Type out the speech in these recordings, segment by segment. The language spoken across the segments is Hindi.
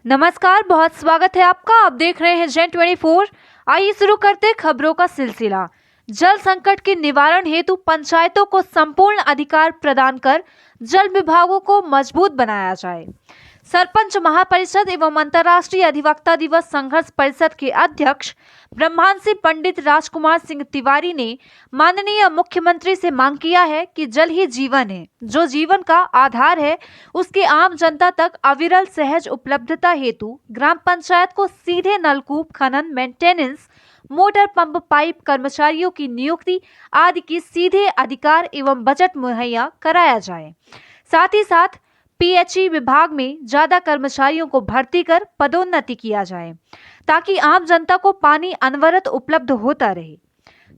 नमस्कार, बहुत स्वागत है आपका। आप देख रहे हैं Gen24। आइए शुरू करते खबरों का सिलसिला। जल संकट के निवारण हेतु पंचायतों को संपूर्ण अधिकार प्रदान कर जल विभागों को मजबूत बनाया जाए। सरपंच महापरिषद एवं अंतर्राष्ट्रीय अधिवक्ता दिवस संघर्ष परिषद के अध्यक्ष ब्रह्मांशी पंडित राजकुमार सिंह तिवारी ने माननीय मुख्यमंत्री से मांग किया है कि जल ही जीवन है। जो जीवन का आधार है उसके आम जनता तक अविरल सहज उपलब्धता हेतु ग्राम पंचायत को सीधे नलकूप खनन, मेंटेनेंस, मोटर पंप, पाइप, कर्मचारियों की नियुक्ति आदि की सीधे अधिकार एवं बजट मुहैया कराया जाए। साथ ही साथ पीएचई विभाग में ज्यादा कर्मचारियों को भर्ती कर पदोन्नति किया जाए ताकि आम जनता को पानी अनवरत उपलब्ध होता रहे।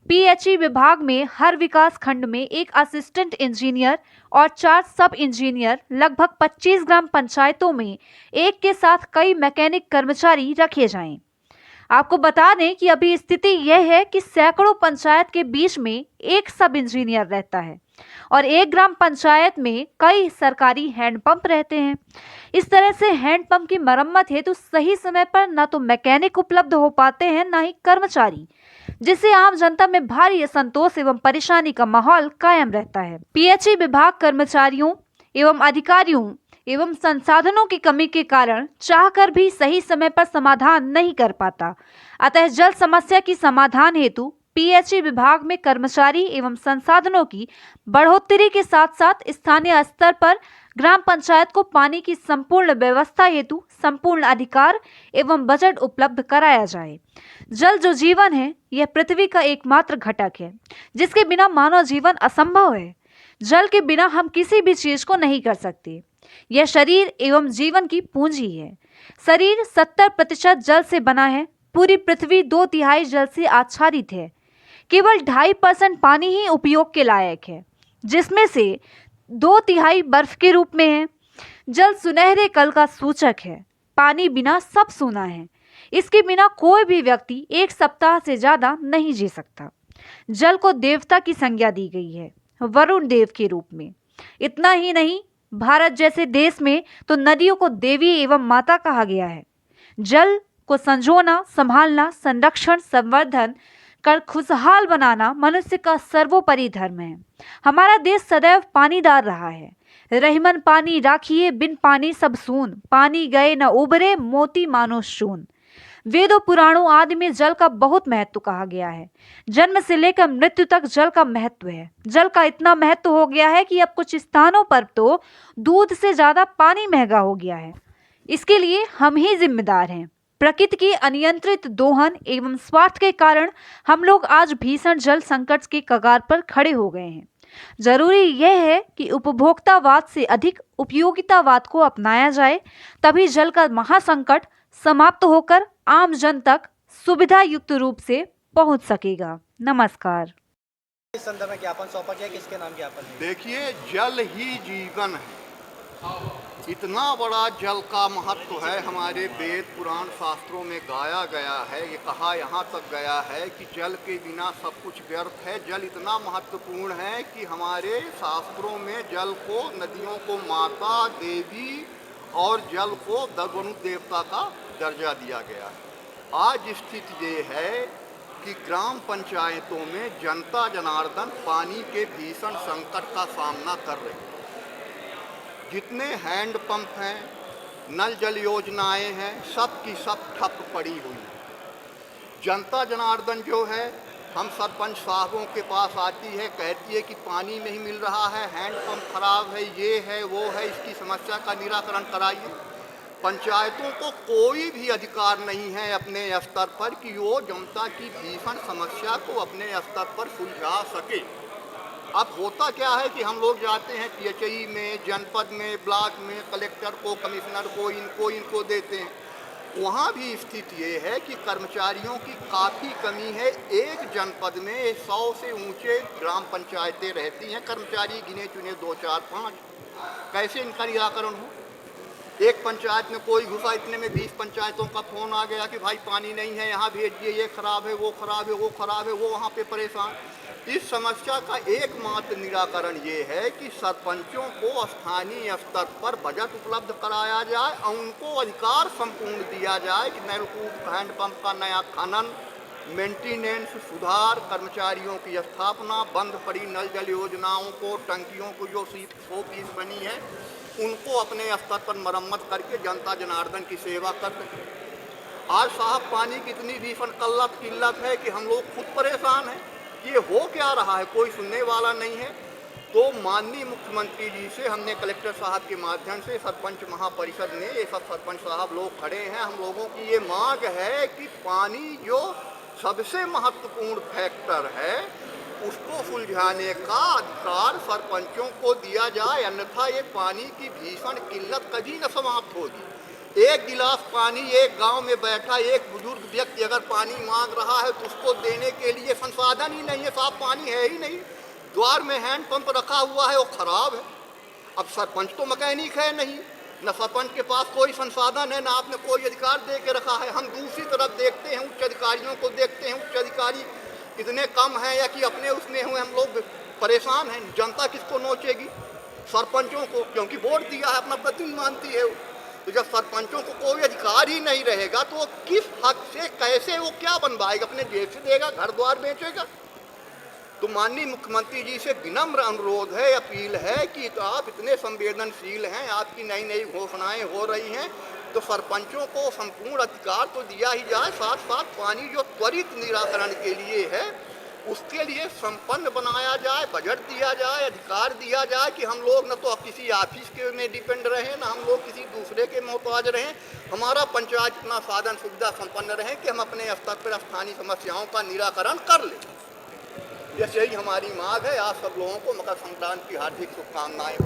पीएचई विभाग में हर विकास खंड में एक असिस्टेंट इंजीनियर और 4 सब इंजीनियर, लगभग 25 ग्राम पंचायतों में एक के साथ कई मैकेनिक कर्मचारी रखे जाएं। आपको बता दें कि अभी स्थिति यह है कि सैकड़ों पंचायत के बीच में एक सब इंजीनियर रहता है और एक ग्राम पंचायत में कई सरकारी हैंडपंप रहते हैं। इस तरह से हैंडपंप की मरम्मत हेतु सही समय पर न तो मैकेनिक उपलब्ध हो पाते हैं, न ही कर्मचारी, जिससे आम जनता में भारी असंतोष एवं परेशानी का माहौल कायम रहता है। पीएचई विभाग कर्मचारियों एवं अधिकारियों एवं संसाधनों की कमी के कारण चाहकर भी सही समय पर समाधान नहीं कर पाता। अतः जल समस्या की समाधान हेतु पीएचई विभाग में कर्मचारी एवं संसाधनों की बढ़ोतरी के साथ साथ स्थानीय स्तर पर ग्राम पंचायत को पानी की संपूर्ण व्यवस्था हेतु संपूर्ण अधिकार एवं बजट उपलब्ध कराया जाए। जल जो जीवन है, यह पृथ्वी का एकमात्र घटक है जिसके बिना मानव जीवन असंभव है। जल के बिना हम किसी भी चीज को नहीं कर सकते। यह शरीर एवं जीवन की पूंजी है। शरीर 70% जल से बना है। पूरी पृथ्वी 2/3 जल से आच्छादित है। केवल 2.5% पानी ही उपयोग के लायक है, जिसमें से 2/3 बर्फ के रूप में है। जल सुनहरे कल का सूचक है। पानी बिना सब सूना है। इसके बिना कोई भी व्यक्ति 1 सप्ताह से ज्यादा नहीं जी सकता। जल को देवता की संज्ञा दी गई है, वरुण देव के रूप में। इतना ही नहीं, भारत जैसे देश में तो नदियों को देवी एवं माता कहा गया है। जल को संजोना, संभालना, संरक्षण, संवर्धन कर खुशहाल बनाना मनुष्य का सर्वोपरि धर्म है। हमारा देश सदैव पानीदार रहा है। रहीमन पानी राखिए, बिन पानी सब सून, पानी गए न उबरे, मोती मानो शून। वेदों, पुराणों आदि में जल का बहुत महत्व कहा गया है। जन्म से लेकर मृत्यु तक जल का महत्व है। जल का इतना महत्व हो गया है कि अब कुछ स्थानों पर तो दूध से ज्यादा पानी महंगा हो गया है। इसके लिए हम ही जिम्मेदार हैं। प्रकृति की अनियंत्रित दोहन एवं स्वार्थ के कारण हम लोग आज भीषण जल संकट के कगार पर खड़े हो गए हैं। जरूरी यह है कि उपभोक्तावाद से अधिक उपयोगितावाद को अपनाया जाए, तभी जल का महासंकट समाप्त होकर आम जन तक सुविधा युक्त रूप से पहुंच सकेगा। नमस्कार। इस संदर्भ में ज्ञापन सौंपा गया, किसके नाम ज्ञापन है? देखिए, जल ही जीवन है। इतना बड़ा जल का महत्व है, हमारे वेद पुराण शास्त्रों में गाया गया है। ये कहा यहाँ तक गया है कि जल के बिना सब कुछ व्यर्थ है। जल इतना महत्वपूर्ण है कि हमारे शास्त्रों में जल को, नदियों को माता, देवी और जल को दगुण देवता का दर्जा दिया गया है। आज स्थिति ये है कि ग्राम पंचायतों में जनता जनार्दन पानी के भीषण संकट का सामना कर रही है। जितने हैंड पंप हैं, नल जल योजनाएं हैं, सब की सब ठप पड़ी हुई है। जनता जनार्दन जो है, हम सरपंच साहबों के पास आती है, कहती है कि पानी नहीं मिल रहा है, हैंड पंप खराब है, ये है वो है, इसकी समस्या का निराकरण कराइए। पंचायतों को कोई भी अधिकार नहीं है अपने स्तर पर कि वो जनता की भीषण समस्या को अपने स्तर पर सुलझा सके। अब होता क्या है कि हम लोग जाते हैं पीएचई में, जनपद में, ब्लॉक में, कलेक्टर को, कमिश्नर को, इनको देते हैं। वहाँ भी स्थिति ये है कि कर्मचारियों की काफ़ी कमी है। एक जनपद में 100 से ऊंचे ग्राम पंचायतें रहती हैं, कर्मचारी गिने चुने 2, 4, 5। कैसे इनका निराकरण हो? एक पंचायत में कोई घुसा, इतने में 20 पंचायतों का फ़ोन आ गया कि भाई पानी नहीं है, यहाँ भेजिए, ये खराब है, वो खराब है, वो खराब है, वो वहाँ पे परेशान। इस समस्या का एकमात्र निराकरण ये है कि सरपंचों को स्थानीय स्तर पर बजट उपलब्ध कराया जाए और उनको अधिकार संपूर्ण दिया जाए कि नलकूप हैंडपंप का नया खनन, मेंटेनेंस, सुधार, कर्मचारियों की स्थापना, बंद पड़ी नल जल योजनाओं को, टंकियों को जो 100% बनी है उनको अपने स्तर पर मरम्मत करके जनता जनार्दन की सेवा कर सकें। आज साहब पानी की इतनी भीषण किल्लत है कि हम लोग खुद परेशान हैं। ये हो क्या रहा है, कोई सुनने वाला नहीं है। तो माननीय मुख्यमंत्री जी से हमने कलेक्टर साहब के माध्यम से सरपंच महापरिषद में ये सब सरपंच साहब लोग खड़े हैं, हम लोगों की ये मांग है कि पानी जो सबसे महत्वपूर्ण फैक्टर है उसको सुलझाने का अधिकार सरपंचों को दिया जाए, अन्यथा ये पानी की भीषण किल्लत कभी न समाप्त होगी। एक गिलास पानी एक गांव में बैठा एक बुजुर्ग व्यक्ति अगर पानी मांग रहा है तो उसको देने के लिए संसाधन ही नहीं है, साफ पानी है ही नहीं। द्वार में हैंडपंप रखा हुआ है वो खराब है। अब सरपंच तो मैकेनिक है नहीं, न सरपंच के पास कोई संसाधन है, न आपने कोई अधिकार दे के रखा है। हम दूसरी तरफ देखते हैं, उच्च अधिकारियों को देखते हैं, उच्च अधिकारी इतने कम हैं या कि अपने उसमें हुए, हम लोग परेशान हैं। जनता किसको नोचेगी? सरपंचों को, क्योंकि वोट दिया है, अपना प्रतिनिधि मानती है। तो जब सरपंचों को कोई अधिकार ही नहीं रहेगा तो वो किस हक से, कैसे वो क्या बनवाएगा? अपने जेब से देगा, घर द्वार बेचेगा? तो माननीय मुख्यमंत्री जी से विनम्र अनुरोध है, अपील है कि तो आप इतने संवेदनशील हैं, आपकी नई नई घोषणाएं हो रही हैं, तो सरपंचों को संपूर्ण अधिकार तो दिया ही जाए, साथ साथ पानी जो त्वरित निराकरण के लिए है उसके लिए संपन्न बनाया जाए, बजट दिया जाए, अधिकार दिया जाए कि हम लोग न तो किसी ऑफिस के में डिपेंड रहें, न हम लोग किसी दूसरे के मोहताज रहें। हमारा पंचायत इतना साधन सुविधा संपन्न रहे कि हम अपने स्तर पर स्थानीय समस्याओं का निराकरण कर लें। जैसे ही हमारी मांग है। आप सब लोगों को मकर संक्रांति की हार्दिक शुभकामनाएं।